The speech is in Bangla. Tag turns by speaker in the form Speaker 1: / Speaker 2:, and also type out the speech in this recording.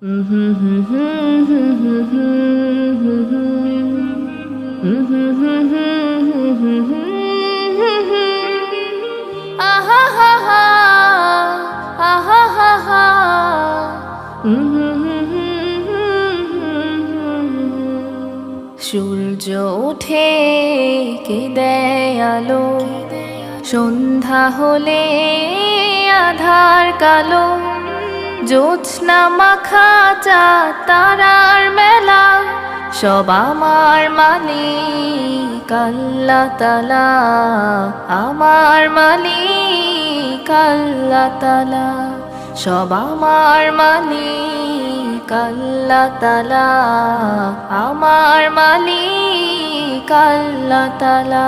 Speaker 1: সূর্য ওঠে কে দেয় আলো, সন্ধ্যা হলে আধার কালো, জ্যোৎস্না মাখা চাঁদ তারার মেলা, সব আমার মালিক আল্লাহ তাআলা, আমার মালিক আল্লাহ তাআলা, সব আমার মালিক আল্লাহ তাআলা, আমার মালিক আল্লাহ তাআলা।